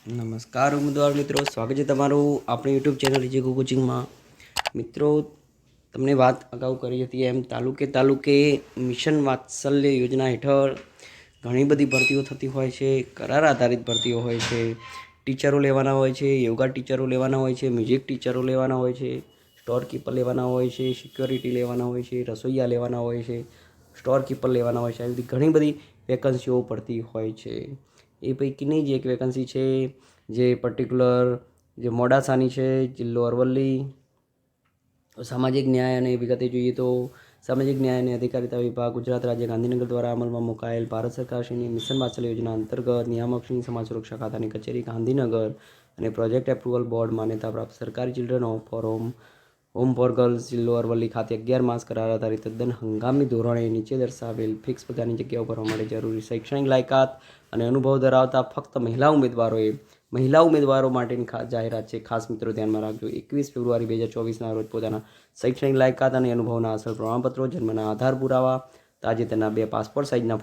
નમસ્કાર ઉમેદવાર મિત્રો, સ્વાગત છે તમારું આપણી યુટ્યુબ ચેનલ રીજેગો કોચિંગમાં. મિત્રો, તમને વાત અગાઉ કરી હતી એમ તાલુકે મિશન વાત્સલ્ય યોજના હેઠળ ઘણી બધી ભરતીઓ થતી હોય છે. કરાર આધારિત ભરતીઓ હોય છે. ટીચરો લેવાના હોય છે, યોગા ટીચરો લેવાના હોય છે, મ્યુઝિક ટીચરો લેવાના હોય છે, સ્ટોર કીપર લેવાના હોય છે, સિક્યોરિટી લેવાના હોય છે, રસોઈયા લેવાના હોય છે, સ્ટોર કીપર લેવાના હોય છે. આવી બધી ઘણી બધી વેકન્સીઓ પડતી હોય છે. એ પૈકીની જ એક વેકન્સી છે જે પર્ટિક્યુલર જે મોડાસાની છે, જિલ્લો અરવલ્લી. સામાજિક ન્યાય અને વિગતે જોઈએ તો સામાજિક ન્યાય અને અધિકારીતા વિભાગ ગુજરાત રાજ્ય ગાંધીનગર દ્વારા અમલમાં મુકાયેલ ભારત સરકારશ્રીની મિશન વાત્સલ્ય યોજના અંતર્ગત નિયામકશ્રી સમાજ સુરક્ષા ખાતાની કચેરી ગાંધીનગર અને પ્રોજેક્ટ એપ્રુવલ બોર્ડ માન્યતા પ્રાપ્ત સરકારી ચિલ્ડ્રન હોમ ફોર ગર્લ્સ જિલ્લો અરવલ્લી ખાતે 11 માસ કરાર આધારિત તદ્દન હંગામી ધોરણે નીચે દર્શાવેલ ફિક્સ પગારની જગ્યાઓ ભરવા માટે જરૂરી શૈક્ષણિક લાયકાત અને અનુભવ ધરાવતા ફક્ત મહિલા ઉમેદવારો માટેની ખાસ જાહેરાત છે. ખાસ મિત્રો ધ્યાનમાં રાખજો. 21 ફેબ્રુઆરી 2024ના રોજ પોતાના શૈક્ષણિક લાયકાત અને અનુભવના અસલ પ્રમાણપત્રો, જન્મના આધાર પુરાવા, તાજેતરના 2 પાસપોર્ટ સાઇઝના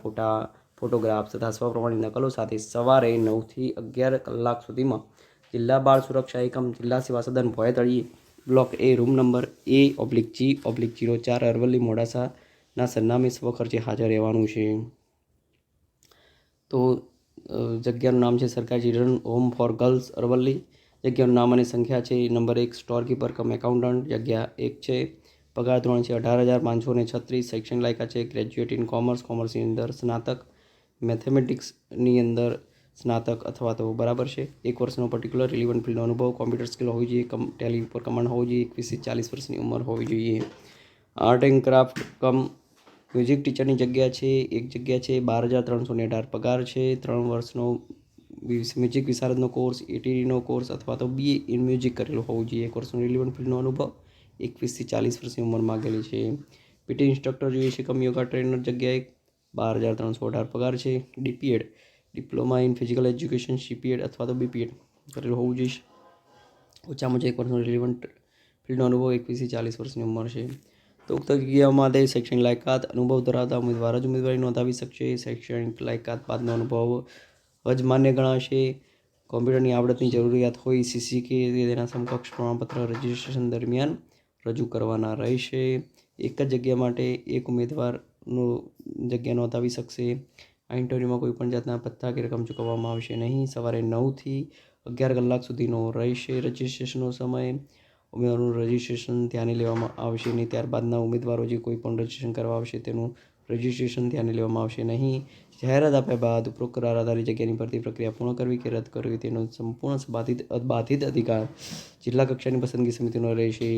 ફોટોગ્રાફ્સ તથા સ્વપ્રમાણિત નકલો સાથે સવારે 9 થી 11 કલાક સુધીમાં જિલ્લા બાળ સુરક્ષા એકમ, જિલ્લા સેવા સદન, ભોયતળિયે, બ્લોક એ, રૂમ નંબર A/G/04 અરવલ્લી મોડાસાના સરનામે સ્વખર્ચે હાજર રહેવાનું છે. તો જગ્યાનું નામ છે સરકારી children home for girls Aravalli. જગ્યાનું નામ અને સંખ્યા છે નંબર 1 સ્ટોર કીપર કમ એકાઉન્ટન્ટ, જગ્યા 1 છે. પગાર ધોરણ છે 18,536. શૈક્ષણિક લાયકાત છે ગ્રેજ્યુએટ ઇન કોમર્સની અંદર સ્નાતક, મેથેમેટિક્સની અંદર સ્નાતક અથવા તો બરાબર છે. 1 વર્ષનો પર્ટિક્યુલર રિલિવન્ટ ફિલ્ડનો અનુભવ, કોમ્પ્યુટર સ્કિલ હોવી જોઈએ, ટેલી પર કમાન્ડ હોવું જોઈએ, 21 થી 40 વર્ષની ઉંમર હોવી જોઈએ. Art and craft cum music ટીચરની જગ્યા છે, 1 જગ્યા છે. 12,318 પગાર છે. 3 વર્ષનો મ્યુઝિક વિશારદનો કોર્સ, એટીડીનો કોર્સ અથવા તો BA ઇન મ્યુઝિક કરેલું હોવું જોઈએ. 1 વર્ષનો રિલિવન્ટ ફિલ્ડનો અનુભવ, 21 થી 40 વર્ષની ઉંમર માગેલી છે. પીટી ઇન્સ્ટ્રક્ટર જોઈએ છે કમ યોગા ટ્રેનર, જગ્યા 1, 12,318 પગાર છે. DPEd diploma in physical education, CPED અથવા તો BPED કરેલું હોવું જોઈએ. ઓછામાં ઓછા 1 વર્ષનો રિલિવન્ટ ફિલ્ડનો અનુભવ, 21 થી 40 વર્ષની ઉંમર છે. તો ઉક્ત જગ્યાઓ માટે શૈક્ષણિક લાયકાત અનુભવ ધરાવતા ઉમેદવાર જ ઉમેદવારી નોંધાવી શકશે. શૈક્ષણિક લાયકાત બાદનો અનુભવ જ માન્ય ગણાશે. કોમ્પ્યુટરની આવડતની જરૂરિયાત હોય CC કે તેના સમકક્ષ પ્રમાણપત્ર રજિસ્ટ્રેશન દરમિયાન રજૂ કરવાના રહેશે. એક જ જગ્યા માટે એક ઉમેદવારનો જગ્યા નોંધાવી શકશે. આ ઇન્ટરવ્યૂમાં કોઈપણ જાતના ભથ્થા કે રકમ ચૂકવવામાં આવશે નહીં. સવારે 9 થી 11 કલાક સુધીનો રહેશે રજિસ્ટ્રેશનનો સમય. ઉમેદવારોનું રજિસ્ટ્રેશન ધ્યાને લેવામાં આવશે નહીં. ત્યારબાદના ઉમેદવારો જે કોઈ પણ રજિસ્ટ્રેશન કરવા આવશે તેનું રજિસ્ટ્રેશન ધ્યાને લેવામાં આવશે નહીં. જાહેરાત આપ્યા બાદ ઉપરોક્ત કરાર આધારિત જગ્યાની ભરતી પ્રક્રિયા પૂર્ણ કરવી કે રદ કરવી તેનો સંપૂર્ણ બાધિત અધિકાર જિલ્લા કક્ષાની પસંદગી સમિતિનો રહેશે.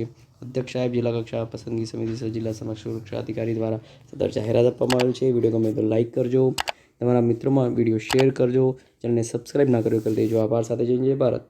અધ્યક્ષ સાહેબ, જિલ્લા કક્ષા પસંદગી સમિતિ જિલ્લા સમાજ સુરક્ષા અધિકારી દ્વારા સદર જાહેરાત આપવામાં આવેલ છે. વિડીયો ગમે તો લાઇક કરજો, તમારા મિત્રોમાં વિડીયો શેર કરજો, ચેનલને સબસ્ક્રાઈબ ના કર્યો કરી દેજો. આભાર. સાથે જય ભારત.